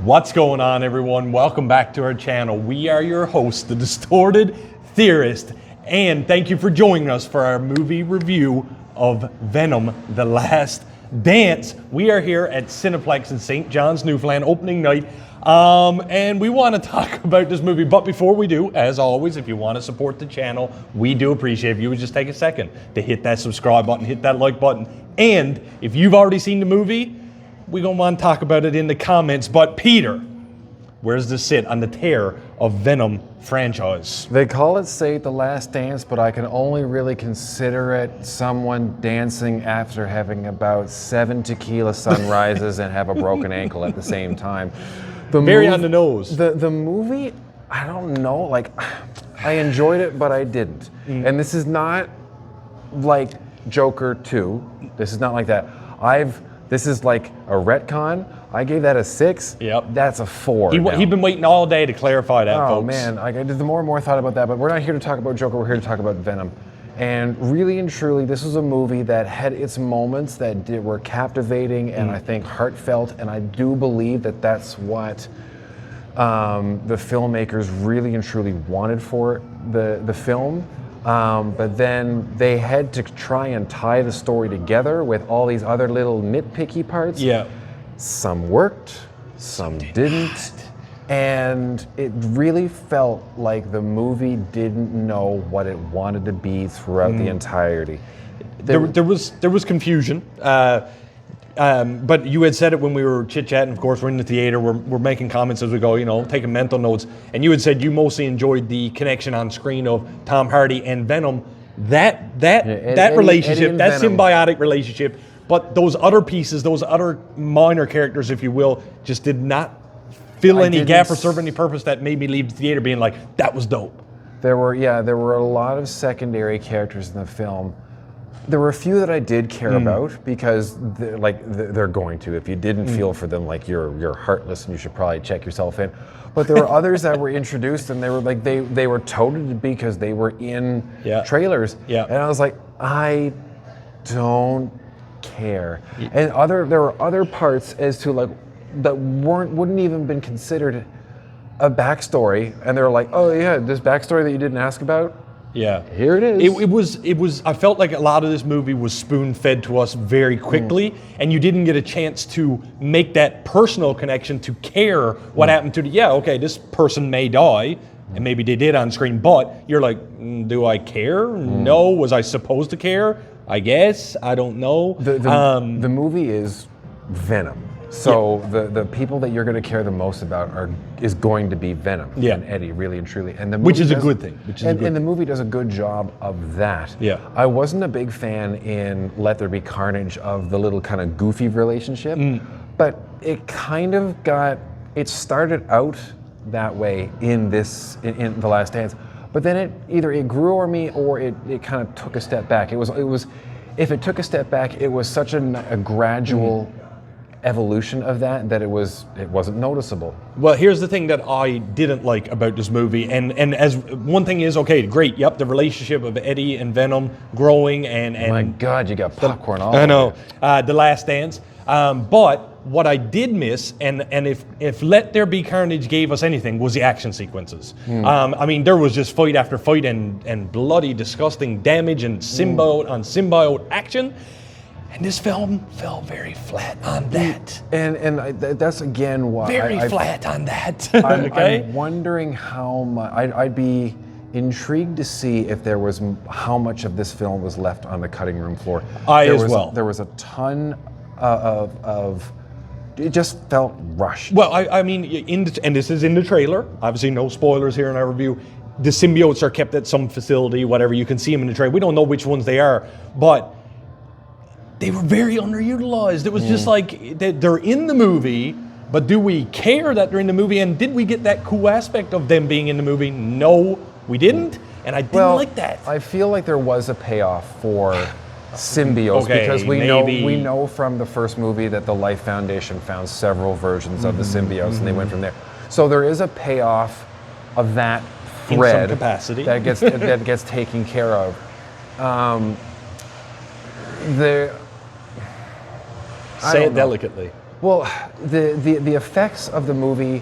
What's going on, everyone? Welcome back to our channel. We are your hosts, the Distorted Theorists, and thank you for joining us for our movie review of Venom: The Last Dance. We are here at Cineplex in St. John's, Newfoundland, opening night, and we want to talk about this movie. But before we do, as always, if you want to support the channel, we do appreciate if you would just take a second to hit that subscribe button, hit that like button, and if you've already seen the movie, we're going to want to talk about it in the comments. But Peter, where does this sit on the tear of Venom franchise? They call it The Last Dance, but I can only really consider it someone dancing after having about 7 tequila sunrises and have a broken ankle at the same time. Very on the nose. The movie, I don't know, like, I enjoyed it, but I didn't. And this is not like Joker 2. This is not like that. This is like a retcon. I gave that a 6. Yep. That's a 4. He'd been waiting all day to clarify that, folks. Oh man, I did the more and more thought about that, but we're not here to talk about Joker, we're here to talk about Venom. And really and truly, this was a movie that had its moments that were captivating and I think heartfelt, and I do believe that that's what the filmmakers really and truly wanted for the film. But then they had to try and tie the story together with all these other little nitpicky parts. Yeah. Some worked, some didn't. And it really felt like the movie didn't know what it wanted to be throughout the entirety. There was confusion. But you had said it when we were chit-chatting. Of course, we're in the theater. We're making comments as we go, you know, taking mental notes. And you had said you mostly enjoyed the connection on screen of Tom Hardy and Venom. That relationship, Eddie that Venom. symbiotic relationship. But those other pieces, those other minor characters, if you will, just did not fill any gap or serve any purpose that made me leave the theater being like, that was dope. There were a lot of secondary characters in the film. There were a few that I did care about because they're going to. If you didn't feel for them, like you're heartless and you should probably check yourself in. But there were others that were introduced and they were like they were touted because they were in trailers. Yeah. And I was like, I don't care. And there were other parts as to like that wouldn't even been considered a backstory, and they're like, oh yeah, this backstory that you didn't ask about. Yeah, here it is. It was. I felt like a lot of this movie was spoon-fed to us very quickly, and you didn't get a chance to make that personal connection to care what happened to this person may die, and maybe they did on screen, but you're like, do I care? No. Was I supposed to care? I guess. I don't know. The movie is Venom. So the people that you're going to care the most about is going to be Venom and Eddie, really and truly. And which is a good thing. And the movie does a good job of that. Yeah. I wasn't a big fan in Let There Be Carnage of the little kind of goofy relationship, but it started out that way in The Last Dance. But then it grew on me or it kind of took a step back. It was if it took a step back, it was such a gradual evolution of that it wasn't noticeable. Well, here's the thing that I didn't like about this movie, and as one thing is, okay, great, yep, the relationship of Eddie and Venom growing and my God, you got popcorn all over. I know, The Last Dance. But what I did miss, and if Let There Be Carnage gave us anything, was the action sequences. I mean, there was just fight after fight and bloody, disgusting damage and symbiote on symbiote action. And this film fell very flat on that. And that's again why very flat on that. I'm wondering how much. I'd be intrigued to see if there was how much of this film was left on the cutting room floor. There was a ton of. It just felt rushed. Well, I mean, and this is in the trailer. Obviously, no spoilers here in our review. The symbiotes are kept at some facility, whatever. You can see them in the trailer. We don't know which ones they are, but they were very underutilized. It was just like they're in the movie, but do we care that they're in the movie? And did we get that cool aspect of them being in the movie? No, we didn't. And I didn't like that. I feel like there was a payoff for Symbiotes because we know from the first movie that the Life Foundation found several versions of the symbiotes and they went from there. So there is a payoff of that thread in some capacity that gets taken care of. Say it delicately. Well, the effects of the movie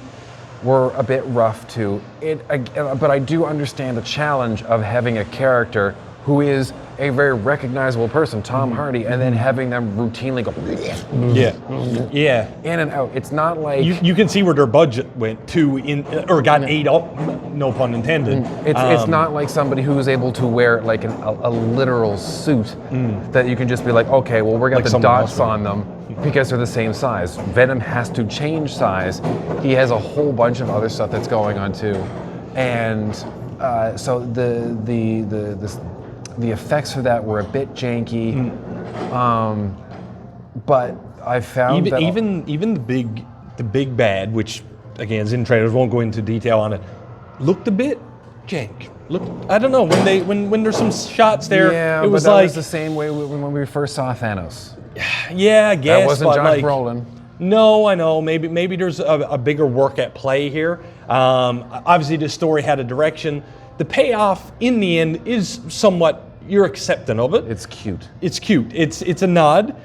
were a bit rough too. But I do understand the challenge of having a character who is a very recognizable person, Tom Hardy, and then having them routinely go in and out. It's not like you can see where their budget went to or got ate up. No pun intended. It's not like somebody who's able to wear like a literal suit that you can just be like, okay, well we're got like the dots on them because they're the same size. Venom has to change size. He has a whole bunch of other stuff that's going on too, and so the effects for that were a bit janky, but I found even the big bad, which again is in trailers, won't go into detail on it, looked a bit jank. I don't know, when there's some shots there, it was that was the same way when we first saw Thanos. Yeah, I guess that wasn't Josh Brolin. No, I know. Maybe there's a bigger work at play here. Obviously, this story had a direction. The payoff in the end is somewhat, you're accepting of it. It's cute. It's cute. It's a nod.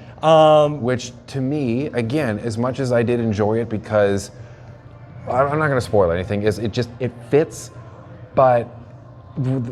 Which to me, again, as much as I did enjoy it, because I'm not going to spoil anything, it fits, but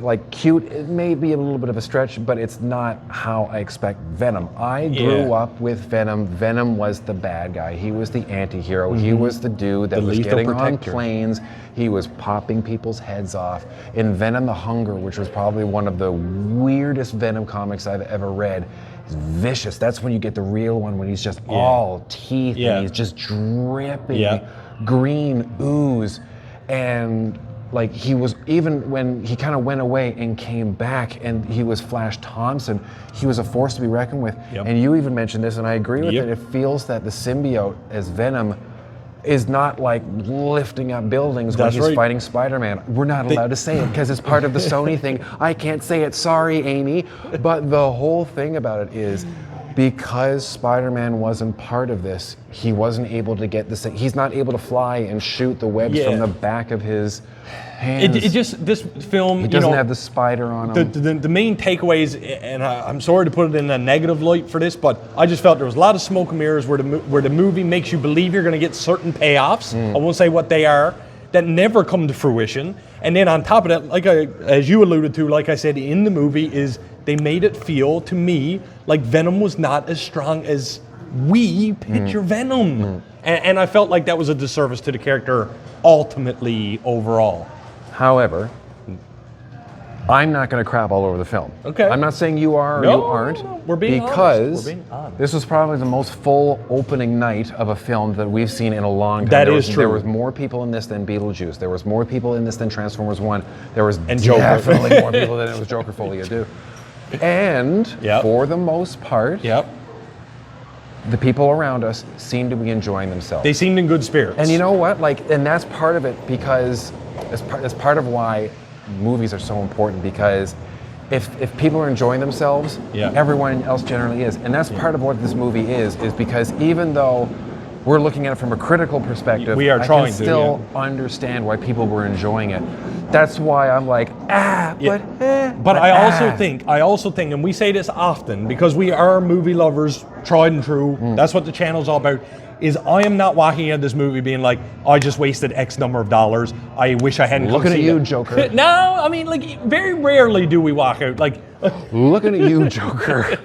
like cute, it may be a little bit of a stretch, but it's not how I expect Venom. I grew up with Venom. Venom was the bad guy. He was the anti-hero. He was the dude that was getting on planes. He was popping people's heads off. In Venom the Hunger, which was probably one of the weirdest Venom comics I've ever read, is vicious. That's when you get the real one, when he's just all teeth and he's just dripping green ooze. And like he was, even when he kind of went away and came back and he was Flash Thompson, he was a force to be reckoned with. And you even mentioned this, and I agree with it. It feels that the symbiote as Venom is not like lifting up buildings when he's fighting Spider-Man. We're not allowed to say it because it's part of the Sony thing. I can't say it, sorry, Amy. But the whole thing about it is, because Spider-Man wasn't part of this, he wasn't able to get this. He's not able to fly and shoot the webs from the back of his hands. This film, he doesn't have the spider on him. The main takeaways, and I'm sorry to put it in a negative light for this, but I just felt there was a lot of smoke and mirrors where the movie makes you believe you're going to get certain payoffs. I won't say what they are, that never come to fruition. And then on top of that, as you alluded to, like I said in the movie, is they made it feel to me like Venom was not as strong as we picture Venom. And I felt like that was a disservice to the character ultimately overall. However, I'm not going to crap all over the film. Okay. I'm not saying you are or you aren't. No. We're being honest. Because this was probably the most full opening night of a film that we've seen in a long time. That is true. There was more people in this than Beetlejuice. There was more people in this than Transformers 1. There was definitely more people than it was Joker Folia 2. And for the most part, the people around us seem to be enjoying themselves. They seemed in good spirits. And you know what? And that's part of it, because it's part of why movies are so important, because if people are enjoying themselves, everyone else generally is. And that's part of what this movie is because even though we're looking at it from a critical perspective, we are I trying can still understand why people were enjoying it. That's why I'm like, But I also think, and we say this often because we are movie lovers, tried and true. That's what the channel's all about. Is I am not walking out of this movie being like, I just wasted X number of dollars. I wish I hadn't. Looking at you, Joker. No, I mean, like, very rarely do we walk out like. Looking at you, Joker.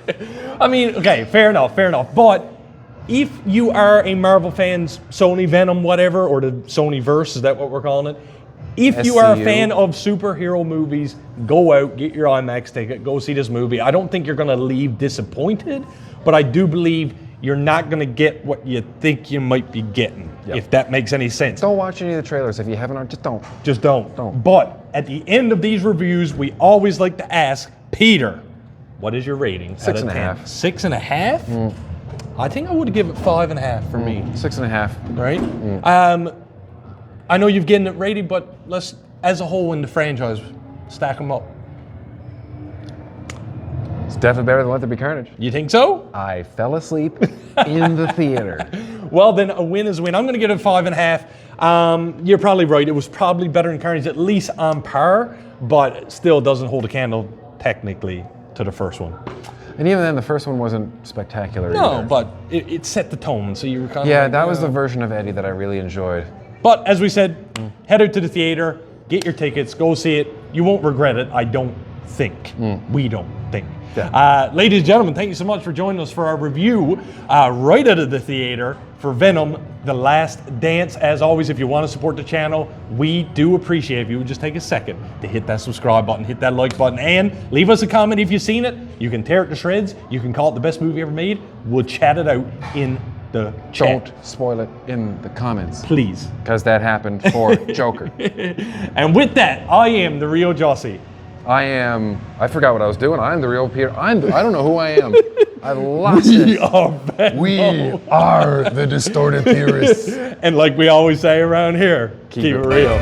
I mean, okay, fair enough. But if you are a Marvel fan, Sony Venom, whatever, or the Sony verse, is that what we're calling it? If you are a fan of superhero movies, go out, get your IMAX ticket, go see this movie. I don't think you're going to leave disappointed, but I do believe you're not going to get what you think you might be getting, if that makes any sense. Don't watch any of the trailers. If you haven't, just don't. Just don't. But at the end of these reviews, we always like to ask, Peter, what is your rating? 6.5. 6.5? I think I would give it 5.5 for me. 6.5. Right? I know you've given it rated, but let's, as a whole in the franchise, stack them up. It's definitely better than Let There Be Carnage. You think so? I fell asleep in the theater. Well, then a win is a win. I'm going to give it 5.5. You're probably right. It was probably better than Carnage, at least on par, but still doesn't hold a candle technically to the first one. And even then, the first one wasn't spectacular No, either. but it set the tone, so you were kind of Yeah, like, that was the version of Eddie that I really enjoyed. But as we said, head out to the theater, get your tickets, go see it. You won't regret it, I don't think. We don't think. Yeah. Ladies and gentlemen, thank you so much for joining us for our review right out of the theater for Venom, The Last Dance. As always, if you want to support the channel, we do appreciate if you would just take a second to hit that subscribe button, hit that like button, and leave us a comment if you've seen it. You can tear it to shreds. You can call it the best movie ever made. We'll chat it out in the chat. Don't spoil it in the comments. Please. Because that happened for Joker. And with that, I am the real Jussy. I forgot what I was doing. I'm the real Peter. I don't know who I am. I lost We it. are Venom. We are the Distorted Theorists. And like we always say around here, keep it real.